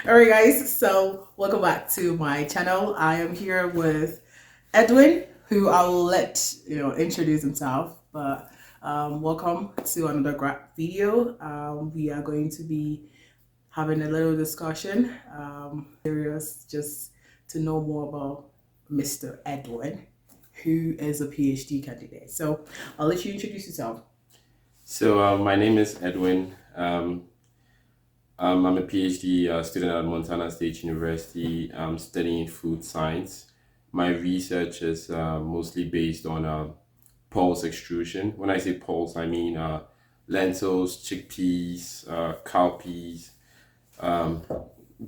All right, guys. So, welcome back to my channel. I am here with Edwin, who I will let introduce himself. But welcome to another video. We are going to be having a little discussion. Curious just to know more about Mr. Edwin, who is a PhD candidate. So, I'll let you introduce yourself. My name is Edwin. I'm a PhD student at Montana State University. I'm studying food science. My research is mostly based on pulse extrusion. When I say pulse, I mean lentils, chickpeas, cowpeas, um,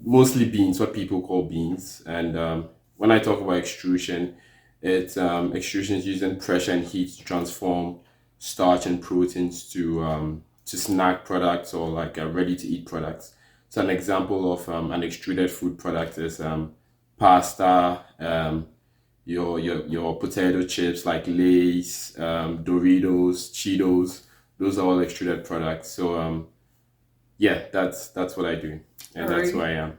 mostly beans, what people call beans. And when I talk about extrusion, it's extrusion is using pressure and heat to transform starch and proteins to snack products or like ready to eat products. So an example of an extruded food product is pasta, your potato chips like Lay's, Doritos, Cheetos. Those are all extruded products. Yeah, that's what I do, All and that's right. who I am.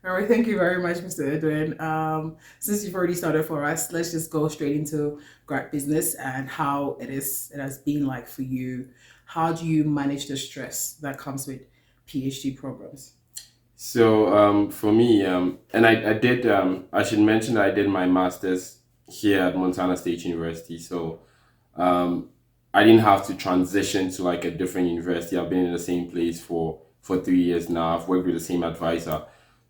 All right, thank you very much, Mr. Edwin. Since you've already started for us, let's just go straight into grad business and how it has been like for you. How do you manage the stress that comes with PhD programs? For me, and I did, I should mention that I did my master's here at Montana State University. Um, I didn't have to transition to like a different university. I've been in the same place for 3 years now. I've worked with the same advisor.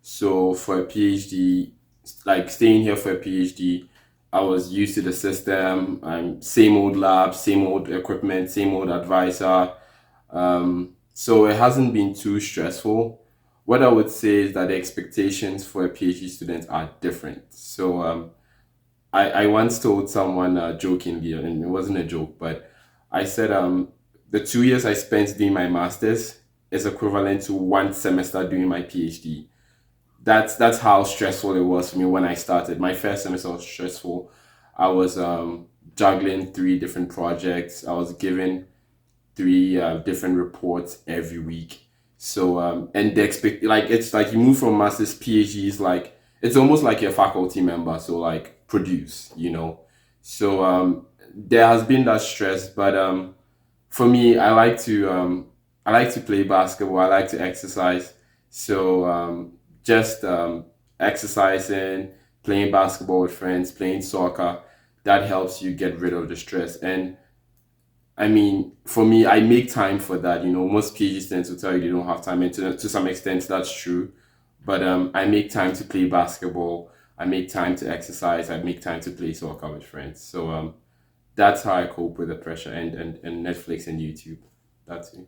So for a PhD, like staying here for a PhD, I was used to the system. Same old lab, same old equipment, same old advisor. So it hasn't been too stressful. What I would say is that the expectations for a PhD student are different. I once told someone jokingly, and it wasn't a joke, but I said the 2 years I spent doing my master's is equivalent to one semester doing my PhD. That's how stressful it was for me when I started. My first semester was stressful. I was juggling three different projects. I was given three different reports every week. And the expect like it's like you move from master's PhD is like it's almost like you're a faculty member. So like produce. There has been that stress, but for me, I like to play basketball. I like to exercise. So just exercising, playing basketball with friends, playing soccer, that helps you get rid of the stress. And I mean, for me, I make time for that. Most PhD students will tell you they don't have time, and to some extent, that's true. But I make time to play basketball. I make time to exercise. I make time to play soccer with friends. That's how I cope with the pressure and Netflix and YouTube. That's it.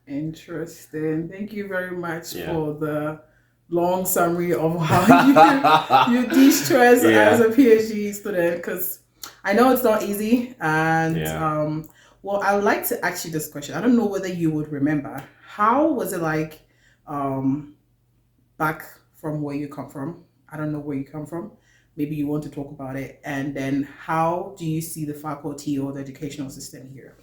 Interesting. Thank you very much Yeah. for the long summary of how you de-stress as Yeah. a PhD student because I know it's not easy. And Yeah. well, I would like to ask you this question. I don't know whether you would remember. How was it like um, back from where you come from? I don't know where you come from. Maybe you want to talk about it. And then how do you see the faculty or the educational system here?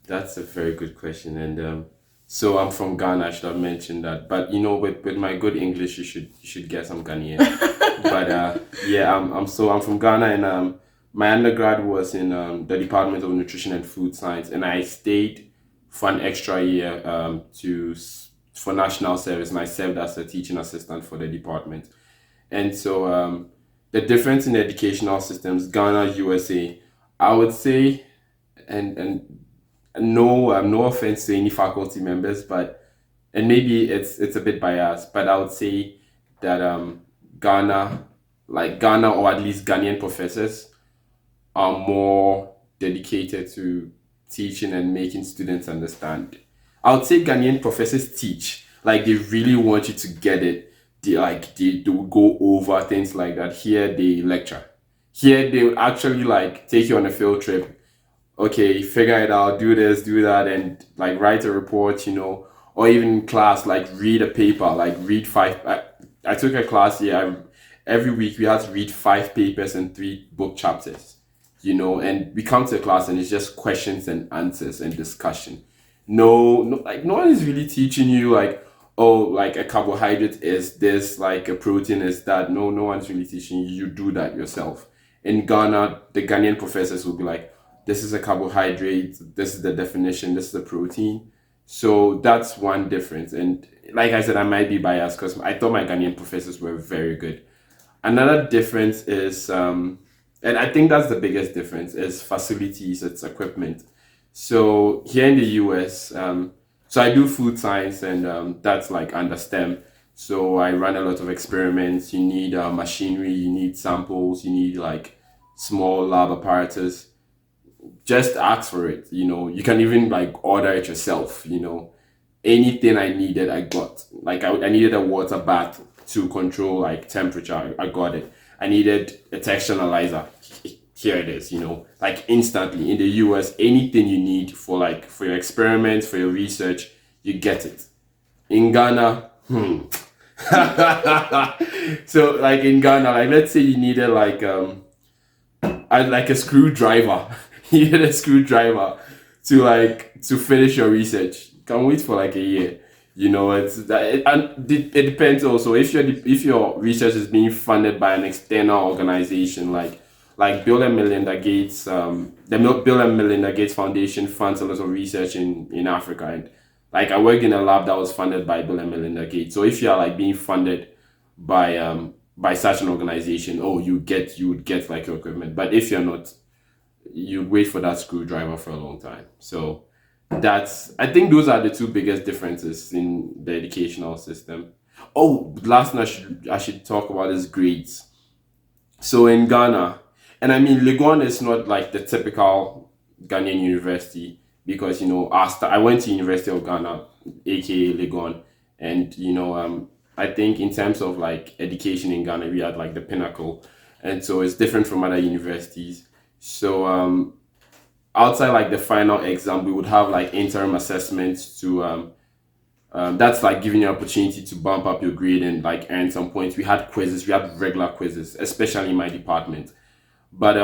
That's a very good question. And so I'm from Ghana. I should have mentioned that. But with my good English, you should guess I'm Ghanaian. But yeah, I'm from Ghana, and my undergrad was in the Department of Nutrition and Food Science, and I stayed for an extra year for national service, and I served as a teaching assistant for the department. And the difference in the educational systems, Ghana, USA, I would say, and no, no offense to any faculty members, but and maybe it's a bit biased, but I would say that Ghana, like Ghana, or at least Ghanaian professors are more dedicated to teaching and making students understand. I would say Ghanaian professors teach, like they really want you to get it. They will go over things like that. Here they lecture. Here they will actually like take you on a field trip. Okay, figure it out, do this, do that, and like write a report, or even in class, like read a paper, like read five. I took a class here. Every week we had to read five papers and three book chapters, and we come to the class and it's just questions and answers and discussion. No, no, like no one is really teaching you like, oh, like a carbohydrate is this, like a protein is that. No, no one's really teaching you. You do that yourself. In Ghana, the Ghanaian professors will be like, this is a carbohydrate, this is the definition, this is the protein. So that's one difference. And like I said, I might be biased because I thought my Ghanaian professors were very good. Another difference is, and I think that's the biggest difference, is facilities, it's equipment. So here in the US, so I do food science, and that's like under STEM. So I run a lot of experiments. You need machinery, you need samples, you need like small lab apparatus. Just ask for it. You can even like order it yourself. Anything I needed, I got. Like I needed a water bath to control like temperature. I got it. I needed a texture analyzer. Here it is. Like instantly in the US, anything you need for your experiments, for your research, you get it. In Ghana, so like in Ghana, like let's say you needed like a screwdriver. You needed a screwdriver to finish your research. You can wait for like a year. It's that and it depends also if your research is being funded by an external organization like Bill and Melinda Gates. Bill and Melinda Gates Foundation funds a lot of research in Africa, and like I worked in a lab that was funded by Bill and Melinda Gates. So if you are like being funded by such an organization, oh, you would get like your equipment. But if you're not, you'd wait for that screwdriver for a long time. So I think those are the two biggest differences in the educational system. Oh, last thing I should talk about is grades. So in Ghana, and I mean Legon is not like the typical Ghanaian university, because I went to University of Ghana, aka Legon, and I think in terms of like education in Ghana, we had like the pinnacle, and so it's different from other universities. So outside like the final exam, we would have like interim assessments to that's like giving you an opportunity to bump up your grade and like earn some points. We had quizzes, we had regular quizzes, especially in my department. But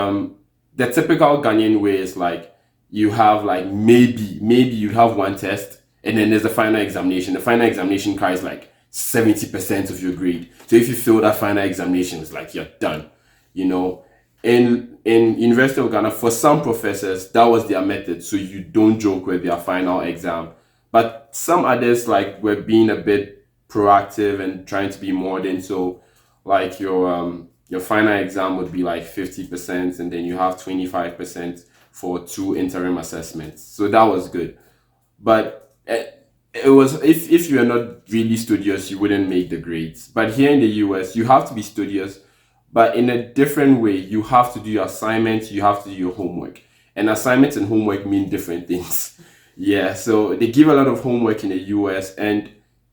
the typical Ghanaian way is like you have like maybe you have one test, and then there's the final examination. The final examination carries like 70% of your grade. So if you fail that final examination, it's like you're done. You know, in University of Ghana, for some professors, that was their method. So you don't joke with their final exam. But some others like were being a bit proactive and trying to be modern. So like your final exam would be like 50%, and then you have 25% for two interim assessments. So that was good. But it was, if you are not really studious, you wouldn't make the grades. But here in the US, you have to be studious, but in a different way. You have to do your assignments, you have to do your homework. And assignments and homework mean different things. Yeah, so they give a lot of homework in the US, and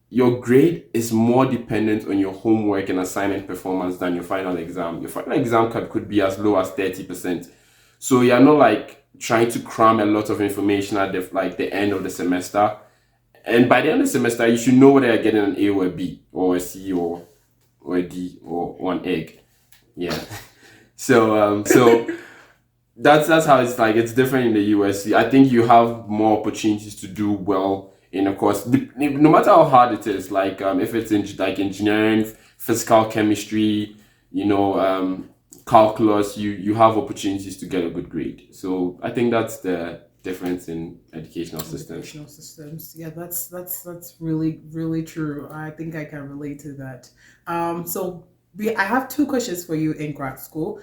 your grade is more dependent on your homework and assignment performance than your final exam. Your final exam could be as low as 30%. So you're not like trying to cram a lot of information at the end of the semester. And by the end of the semester, you should know whether you're getting an A or a B or a C or a D or one egg. Yeah. So that's how it's like. It's different in the US. I think you have more opportunities to do well in a course, no matter how hard it is. Like if it's in like engineering, physical chemistry, calculus, you have opportunities to get a good grade. So I think that's the difference in educational systems. Educational systems. Yeah, that's really really true. I think I can relate to that. I have two questions for you in grad school.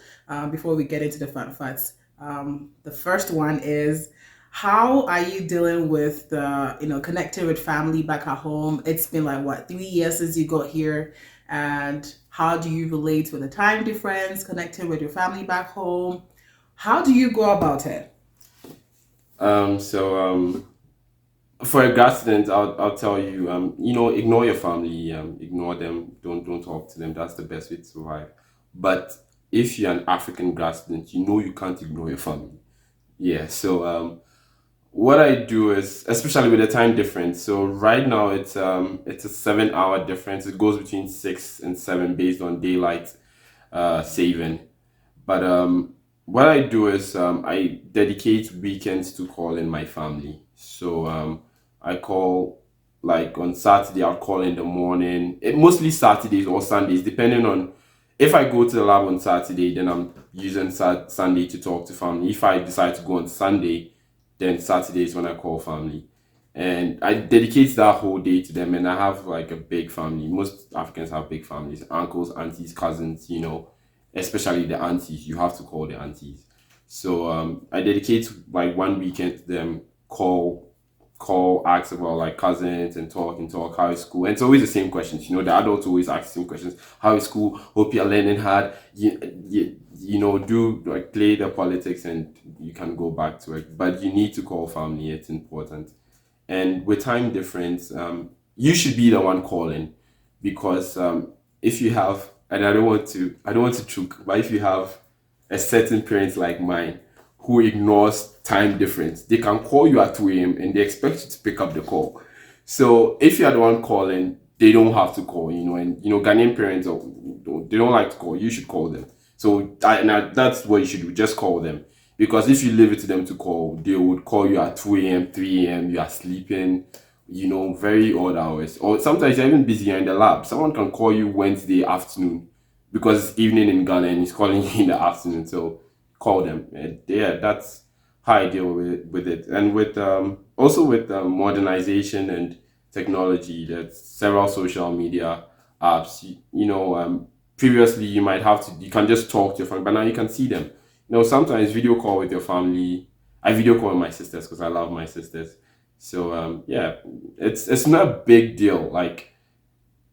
Before we get into the fun facts. The first one is, how are you dealing with the connecting with family back at home? It's been like what, 3 years since you got here, and how do you relate with the time difference, connecting with your family back home? How do you go about it? So for a grad student, I'll tell you, ignore your family, ignore them, don't talk to them. That's the best way to survive. But if you're an African grad student, you can't ignore your family. Yeah. So what I do is, especially with the time difference. So right now it's a 7 hour difference. It goes between 6 and 7 based on daylight saving. But what I do is I dedicate weekends to calling my family. So I call. like on Saturday, I'll call in the morning. Mostly Saturdays or Sundays, depending on if I go to the lab on Saturday, then I'm using Sunday to talk to family. If I decide to go on Sunday, then Saturday is when I call family. And I dedicate that whole day to them. And I have like a big family. Most Africans have big families, uncles, aunties, cousins, especially the aunties. You have to call the aunties. So I dedicate like one weekend to them, ask about like cousins and talk, how is school? And it's always the same questions. The adults always ask the same questions. How is school? Hope you're learning hard. Do like play the politics and you can go back to it. But you need to call family, it's important. And with time difference, you should be the one calling, because if you have, and I don't want to choke, but if you have a certain parent like mine who ignores time difference, they can call you at 2 a.m. and they expect you to pick up the call. So if you're the one calling, they don't have to call, and Ghanaian parents, they don't like to call. You should call them. So that's what you should do. Just call them, because if you leave it to them to call, they would call you at 2 a.m., 3 a.m. You are sleeping, very odd hours, or sometimes you're even busy, you're in the lab. Someone can call you Wednesday afternoon because it's evening in Ghana and he's calling you in the afternoon. So call them. And yeah, that's how I deal with it. And with also with modernization and technology, there's several social media apps. Previously you might have to, you can just talk to your family, but now you can see them. Sometimes video call with your family. I video call with my sisters because I love my sisters. So yeah, it's not a big deal. Like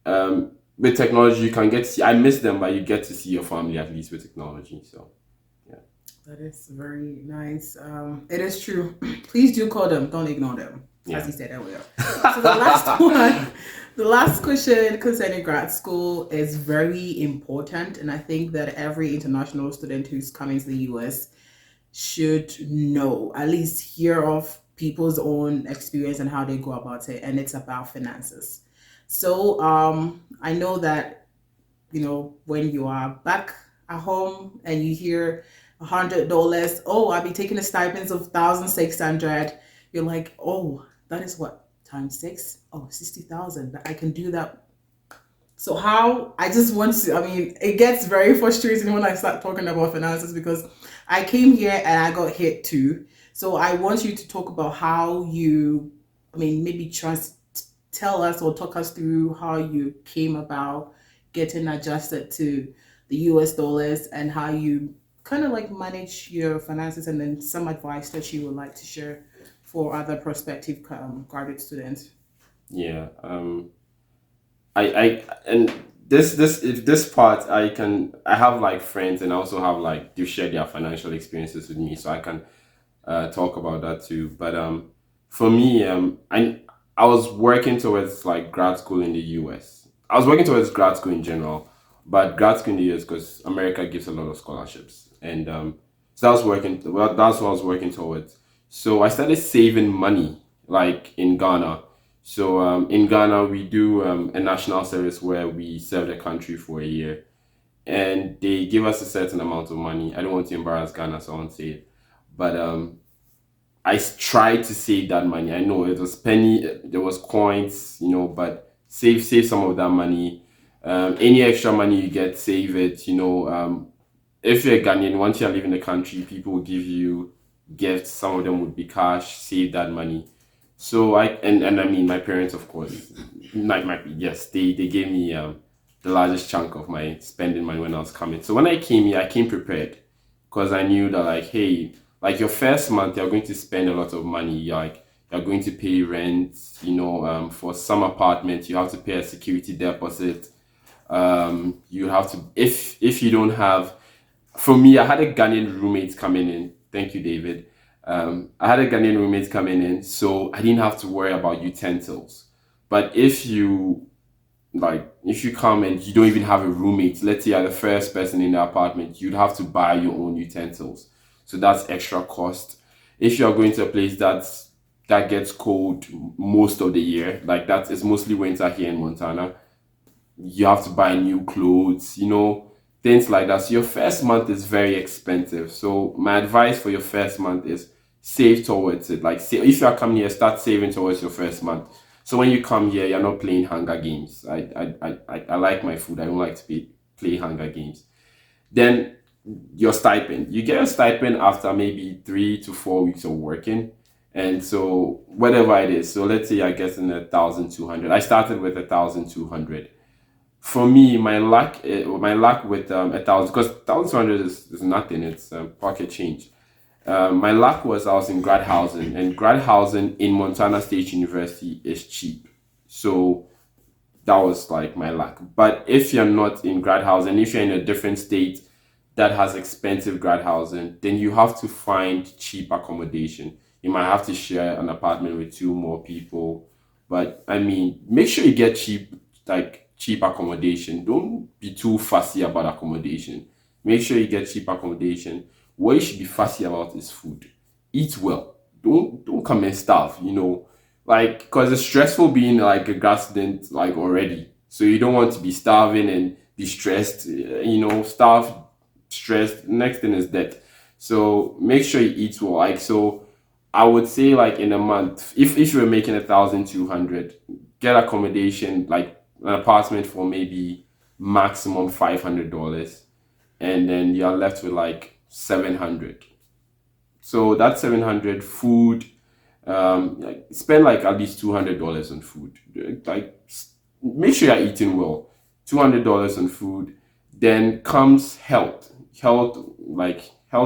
with technology, you can get to see. I miss them, but you get to see your family at least with technology. So yeah. That is very nice. It is true. Please do call them. Don't ignore them, as Yeah. you said earlier. So the last one, the last question concerning grad school is very important, and I think that every international student who's coming to the US should know, at least hear of people's own experience and how they go about it, and it's about finances. So I know that when you are back at home and you hear $100, oh, I'll be taking the stipends of 1,600. You're like, oh, that is what times six? Oh, 60,000. I can do that. So how I just want to, I mean, it gets very frustrating when I start talking about finances because I came here and I got hit too. So I want you to talk about how you, I mean, maybe tell us or talk us through how you came about getting adjusted to the US dollars and how you kind of like manage your finances, and then some advice that you would like to share for other prospective graduate students. Yeah. I and this part I have like friends, and I also have like they share their financial experiences with me, so I can talk about that too. But for me, I was working towards like grad school in the US. I was working towards grad school in general, but grad school in the US because America gives a lot of scholarships, and so I was working. Well, that's what I was working towards. So I started saving money like in Ghana. So in Ghana, we do a national service where we serve the country for a year, and they give us a certain amount of money. I don't want to embarrass Ghana, so I won't say it. But tried to save that money. I know it was penny, there was coins, but save some of that money. Any extra money you get, save it. If you're a Ghanaian, once you're leaving the country, people will give you gifts. Some of them would be cash. Save that money. So and I mean my parents, of course, yes, they gave me the largest chunk of my spending money when I was coming. So when I came here, I came prepared because I knew that like, hey, like your first month you're going to spend a lot of money. You're going to pay rent. For some apartments you have to pay a security deposit. You have to, if you don't have. For me, I had a Ghanaian roommate coming in. Thank you, David. I had a Ghanaian roommate coming in, so I didn't have to worry about utensils. But if you come and you don't even have a roommate, let's say you're the first person in the apartment, you'd have to buy your own utensils. So that's extra cost. If you're going to a place that gets cold most of the year, like that is mostly winter here in Montana, you have to buy new clothes, things like that. So your first month is very expensive. So my advice for your first month is save towards it. Like, say if you are coming here, start saving towards your first month. So when you come here, you're not playing Hunger Games. I like my food. I don't like to play Hunger Games. Then your stipend. You get a stipend after maybe 3 to 4 weeks of working. And so whatever it is. So let's say I get in 1,200. I started with 1,200. For me, my luck with 1,000, because 1,200 is nothing. It's pocket change. My luck was I was in grad housing, and grad housing in Montana State University is cheap. So that was like my luck. But if you're not in grad housing, if you're in a different state that has expensive grad housing, then you have to find cheap accommodation. You might have to share an apartment with two more people. But I mean, make sure you get cheap accommodation. Don't be too fussy about accommodation. Make sure you get cheap accommodation. What you should be fussy about is food. Eat well. Don't come and starve, like, because it's stressful being like a grad student like already. So you don't want to be starving and be stressed, starved, stressed. Next thing is debt. So make sure you eat well. Like, so I would say like in a month, if you were making 1,200, get accommodation, like an apartment for maybe maximum $500, and then you're left with like 700. So that's 700 food. Like spend like at least $200 on food. Like make sure you're eating well. $200 on food. Then comes health. Health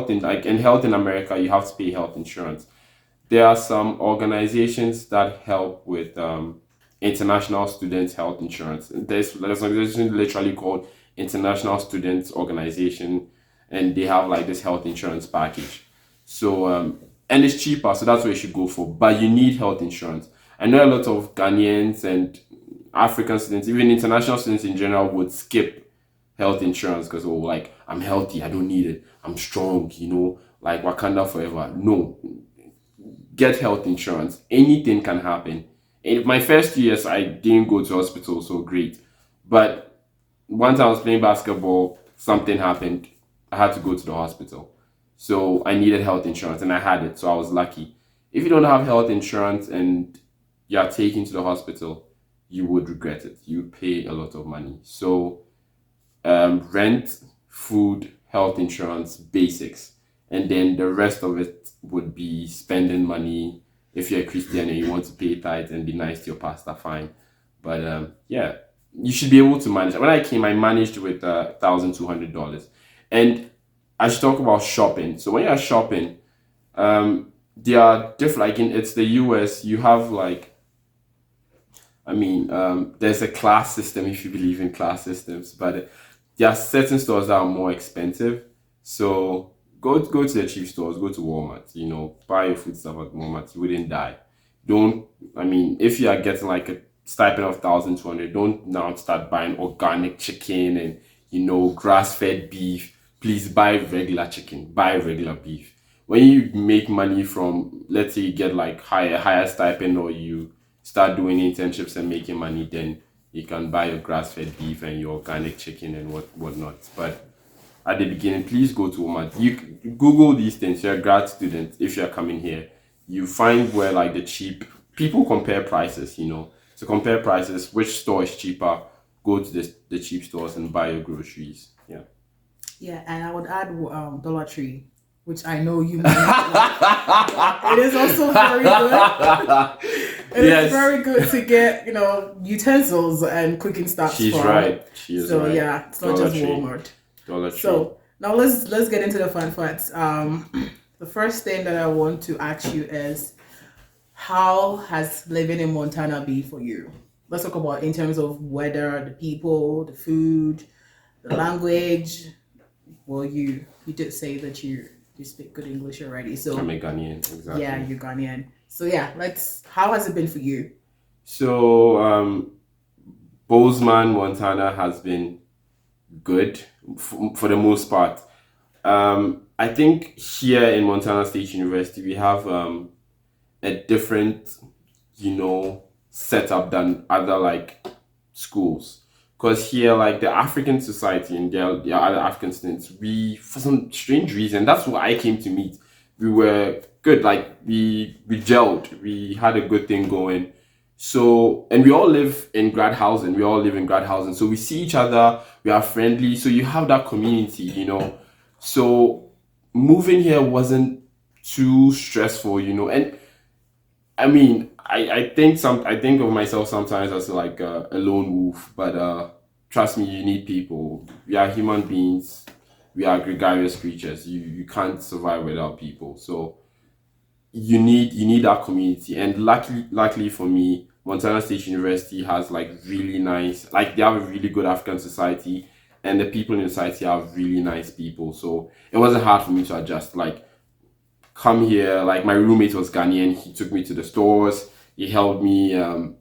in America, you have to pay health insurance. There are some organizations that help with international students health insurance. There's an organization literally called International Students Organization, and they have like this health insurance package. So and it's cheaper, so that's what you should go for. But you need health insurance. I know a lot of Ghanaians and African students, even international students in general, would skip health insurance because, oh, like, I'm healthy, I don't need it, I'm strong, like Wakanda forever. No, get health insurance. Anything can happen. In my first 2 years, I didn't go to hospital, so great. But once I was playing basketball, something happened. I had to go to the hospital. So I needed health insurance and I had it, so I was lucky. If you don't have health insurance and you're taken to the hospital, you would regret it. You would pay a lot of money. So rent, food, health insurance, basics. And then the rest of it would be spending money. If you're a Christian and you want to pay tithe and be nice to your pastor, fine. But yeah, you should be able to manage. When I came, I managed with $1,200. And I should talk about shopping. So when you're shopping, they are different. Like it's the US, you have like, there's a class system if you believe in class systems, but there are certain stores that are more expensive. So go to the cheap stores, go to Walmart, buy your food stuff at Walmart. You wouldn't die. Don't, if you are getting like a stipend of 1,200, don't now start buying organic chicken and, grass fed beef. Please buy regular chicken, buy regular beef. When you make money from, let's say you get like higher stipend, or you start doing internships and making money, then you can buy your grass fed beef and your organic chicken and whatnot. But at the beginning, please go to Walmart. You Google these things. You're a grad student. If you're coming here, you find where like the cheap people compare prices. To compare prices, which store is cheaper? Go to the cheap stores and buy your groceries. Yeah. Yeah, and I would add Dollar Tree, which I know you might not like. It is also very good. It is very good to get, utensils and cooking stuff. She's right. She is right. So yeah, it's not just Walmart. Dollar Tree. So now let's get into the fun facts. The first thing that I want to ask you is, how has living in Montana been for you? Let's talk about in terms of weather, the people, the food, the language. Well, you did say that you speak good English already, so I'm a Ghanaian, exactly. Yeah, you're Ghanaian. So yeah, how has it been for you? So Bozeman, Montana has been good for the most part. I think here in Montana State University we have a different, setup than other like schools. Because here, like the African society and the other African students, we, for some strange reason, that's what I came to meet. We were good, like we gelled, we had a good thing going. So, and we all live in grad housing. We all live in grad housing. So we see each other. We are friendly. So you have that community, you know. So moving here wasn't too stressful, you know. And I mean, I think of myself sometimes as like a lone wolf, but trust me, you need people. We are human beings. We are gregarious creatures. You can't survive without people. So you need that community. And luckily for me, Montana State University has like really nice, like they have a really good African society, and the people in the society are really nice people. So it wasn't hard for me to adjust. Like come here. Like my roommate was Ghanaian. He took me to the stores. He helped me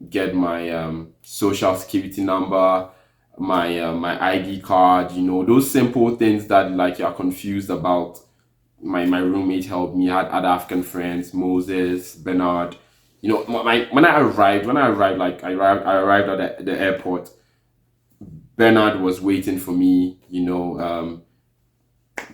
get my social security number, my ID card. You know those simple things that like you're confused about. My roommate helped me. I had other African friends, Moses, Bernard. You know, when I arrived, like I arrived at the airport. Bernard was waiting for me. You know,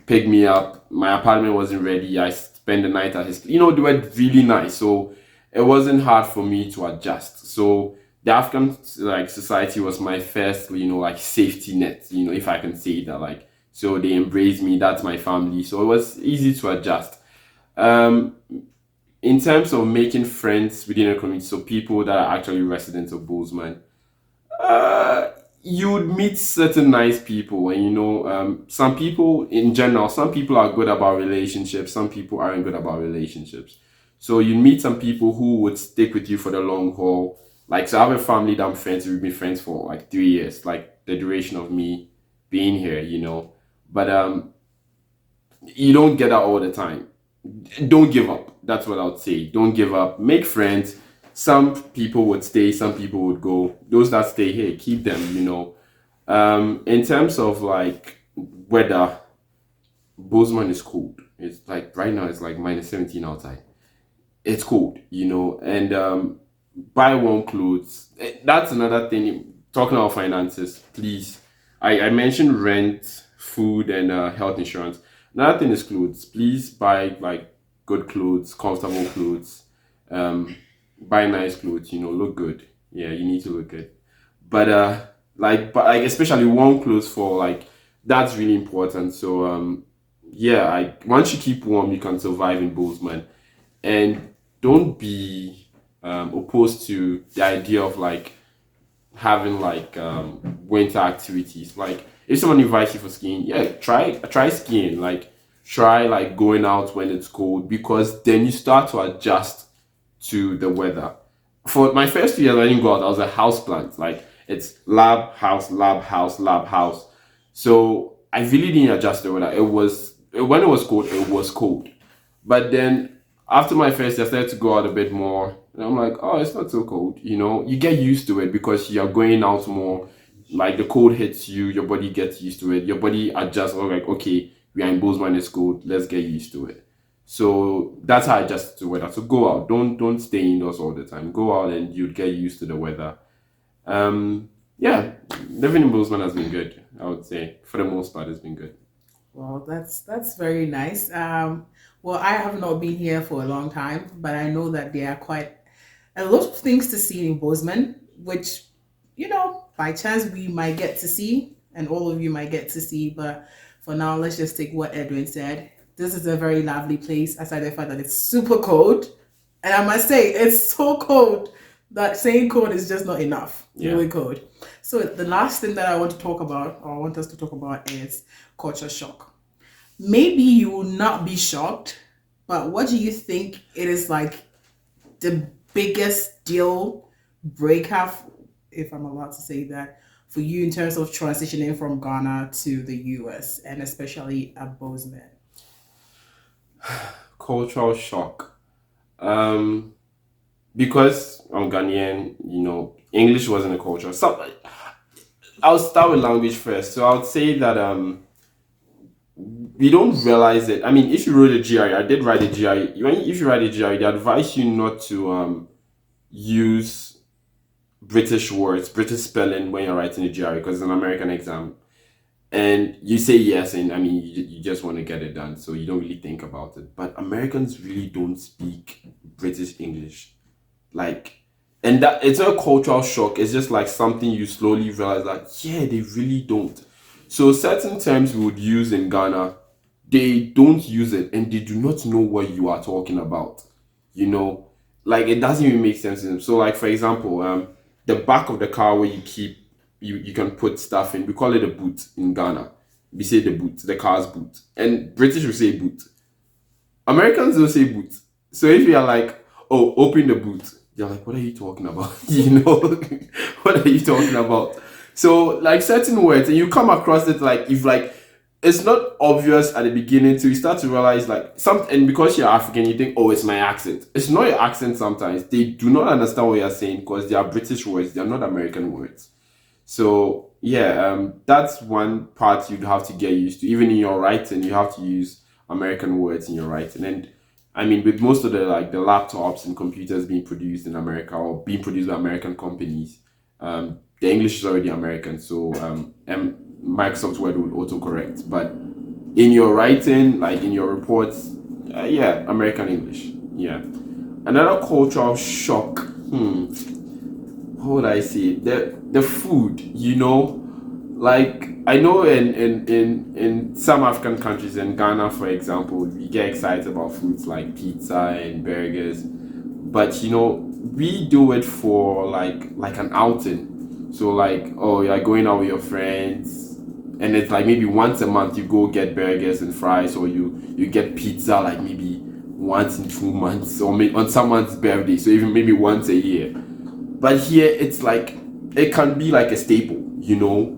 picked me up. My apartment wasn't ready. I spent the night at his. You know, they were really nice. So it wasn't hard for me to adjust. So the African like society was my first, you know, like safety net. You know, if I can say that, like. So they embraced me. That's my family. So it was easy to adjust. Um, in terms of making friends within a community, so people that are actually residents of Bozeman, uh, you would meet certain nice people, and you know, some people in general, some people are good about relationships, some people aren't good about relationships. So you meet some people who would stick with you for the long haul. Like, so I have a family that I'm friends with, we've been friends for like 3 years, like the duration of me being here, you know. But you don't get that all the time. Don't give up. That's what I would say. Don't give up. Make friends. Some people would stay, some people would go. Those that stay here, keep them, you know. In terms of like weather, Bozeman is cold. It's like right now it's like minus 17 outside. It's cold, you know, and buy warm clothes. That's another thing. Talking about finances, please. I mentioned rent, food, and health insurance. Another thing is clothes. Please buy like good clothes, comfortable clothes. Um, buy nice clothes. You know, look good. Yeah, you need to look good. But but like especially warm clothes for like that's really important. So yeah, I once you keep warm, you can survive in Bozeman, and don't be opposed to the idea of like having like winter activities. Like if someone invites you for skiing, yeah, try skiing. Like try like going out when it's cold because then you start to adjust to the weather. For my first 2 years, I didn't go out. I was a house plant. Like it's lab house, lab house, lab house. So I really didn't adjust to the weather. It was when it was cold. It was cold. But then after my first year, I started to go out a bit more. And I'm like, oh, it's not so cold. You know, you get used to it because you're going out more. Like the cold hits you, your body gets used to it. Your body adjusts. Oh, like, okay, we are in Bozeman, it's cold. Let's get used to it. So that's how I adjust to weather. So go out. Don't stay indoors all the time. Go out and you'd get used to the weather. Yeah, living in Bozeman has been good. I would say for the most part, it's been good. Well, that's very nice. Well, I have not been here for a long time, but I know that there are quite a lot of things to see in Bozeman, which by chance we might get to see, and all of you might get to see. But for now, let's just take what Edwin said. This is a very lovely place, aside the fact that it's super cold, and I must say it's so cold that saying cold is just not enough. It's Yeah. really cold. So the last thing that I want to talk about, or I want us to talk about, is culture shock. Maybe you will not be shocked, but what do you think it is like the biggest deal breaker, if I'm allowed to say that, for you in terms of transitioning from Ghana to the US and especially at Bozeman? Cultural shock. Um, because I'm Ghanaian, you know, English wasn't a culture. So I'll start with language first. So I would say that we don't realize it. I mean, if you wrote a GRE, I did write a GRE. If you write a GRE, they advise you not to use British words, British spelling when you're writing a GRE because it's an American exam. And you say yes, and I mean, you just want to get it done, so you don't really think about it. But Americans really don't speak British English. Like, And that it's not a cultural shock, it's just like something you slowly realize that yeah, they really don't. So certain terms we would use in Ghana, they don't use it and they do not know what you are talking about. You know, like it doesn't even make sense to them. So like for example, the back of the car where you keep you can put stuff in, we call it a boot in Ghana. We say the boot, the car's boot. And British will say boot. Americans don't say boot. So if you are like, oh, open the boot, you're like, what are you talking about? You know, what are you talking about? So like certain words, and you come across it like if like it's not obvious at the beginning, so you start to realize like some, and because you're African, you think, oh, it's my accent. It's not your accent sometimes. They do not understand what you're saying because they are British words, they are not American words. So yeah, that's one part you'd have to get used to. Even in your writing, you have to use American words in your writing. And I mean, with most of the like the laptops and computers being produced in America or being produced by American companies, the English is already American. So and Microsoft Word would autocorrect. But in your writing, like in your reports, yeah, American English. Yeah. Another cultural shock. How would I say it? The food, you know, like I know in some African countries, in Ghana for example, we get excited about foods like pizza and burgers, but you know we do it for like an outing. So like, oh, you're going out with your friends, and it's like maybe once a month you go get burgers and fries, or you get pizza like maybe once in 2 months, or maybe on someone's birthday, so even maybe once a year. But here it's like it can be like a staple, you know,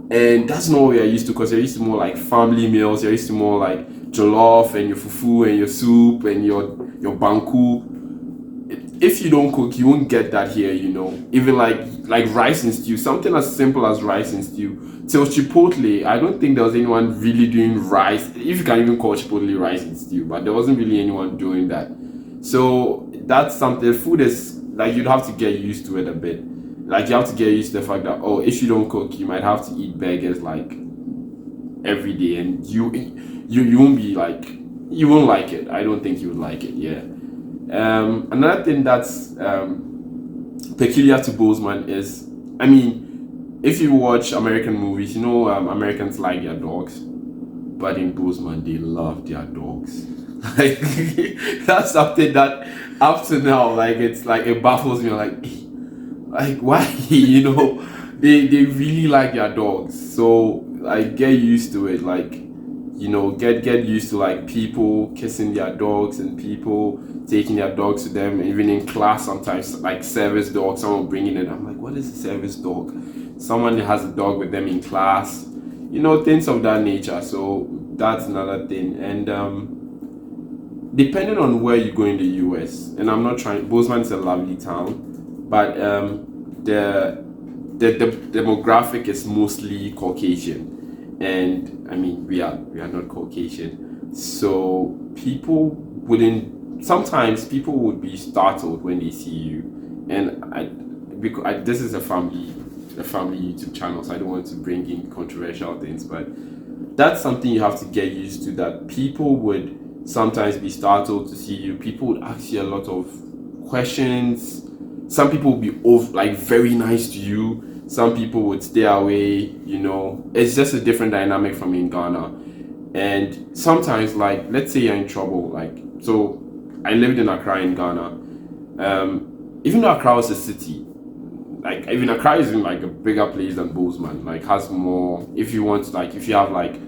and that's not what we are used to because you're used to more like family meals. You're used to more like jollof and your fufu and your soup and your banku. If you don't cook, you won't get that here, you know. Even like rice and stew, something as simple as rice and stew. Till Chipotle, I don't think there was anyone really doing rice. If you can even call Chipotle rice and stew, but there wasn't really anyone doing that. So that's something. Food is like you'd have to get used to it a bit. Like you have to get used to the fact that oh, if you don't cook, you might have to eat burgers like every day, and you won't be like you won't like it. I don't think you would like it. Yeah. Another thing that's peculiar to Bozeman is, I mean, if you watch American movies, you know Americans like their dogs, but in Bozeman they love their dogs. Like that's something that up to now, like it's like it baffles me. Like why? You know, they really like their dogs. So like get used to it. Like you know, get used to like people kissing their dogs and people taking their dogs to them, even in class sometimes like service dog, someone bringing it. I'm like, what is a service dog? Someone has a dog with them in class, you know, things of that nature. So that's another thing. And depending on where you go in the US, and I'm not trying, Bozeman is a lovely town, but the demographic is mostly Caucasian, and I mean we are not Caucasian, so people wouldn't. Sometimes people would be startled when they see you, and because this is a family YouTube channel, so I don't want to bring in controversial things, but that's something you have to get used to. That people would sometimes be startled to see you. People would ask you a lot of questions. Some people would be like very nice to you. Some people would stay away. You know, it's just a different dynamic from in Ghana. And sometimes, like, let's say you're in trouble. Like, so I lived in Accra in Ghana. Even though Accra was a city, like even Accra is in like a bigger place than Bozeman. Like has more. If you want, like, if you have like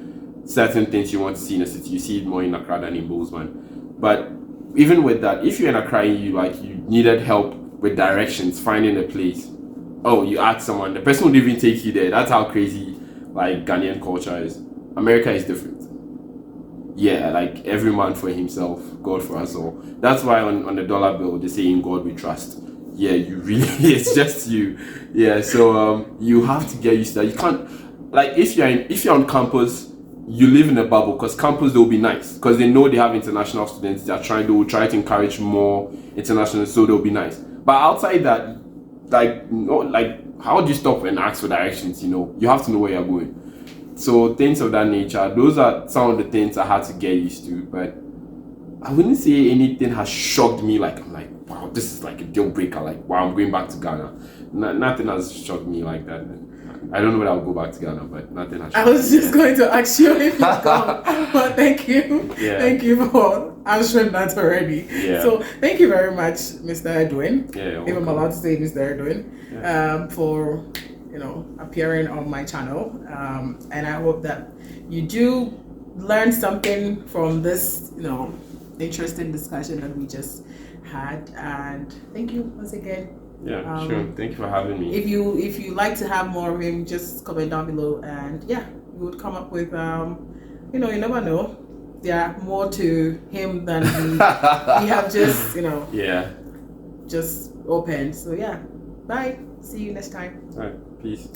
certain things you want to see in a city, you see it more in Accra than in Bozeman. But even with that, if you're in Accra and you needed help with directions, finding a place, oh, you ask someone, the person would even take you there. That's how crazy like Ghanaian culture is. America is different. Yeah, like every man for himself, God for us all. That's why on the dollar bill they say in God we trust. Yeah, you really it's just you. Yeah, so you have to get used to that. You can't, like, if you're on campus, you live in a bubble, because campus they'll be nice because they know they have international students. They will try to encourage more international, so they'll be nice. But outside that, like, no, like, how do you stop and ask for directions? You know, you have to know where you're going. So things of that nature, those are some of the things I had to get used to. But I wouldn't say anything has shocked me. Like I'm like, wow, this is like a deal breaker. Like, wow, I'm going back to Ghana. Nothing has shocked me like that. I don't know whether I'll go back to Ghana, but nothing has. I was just going to ask you if you've gone, but thank you. Yeah. Thank you for answering that already. Yeah. So thank you very much, Mr. Edwin. Yeah. If I'm allowed to say Mr. Edwin, for appearing on my channel. And I hope that you do learn something from this, interesting discussion that we just had. And thank you once again. Yeah, sure. Thank you for having me. If you like to have more of him, just comment down below, and we would come up with you never know. There are more to him than we have just just opened. So bye. See you next time. All right. Peace.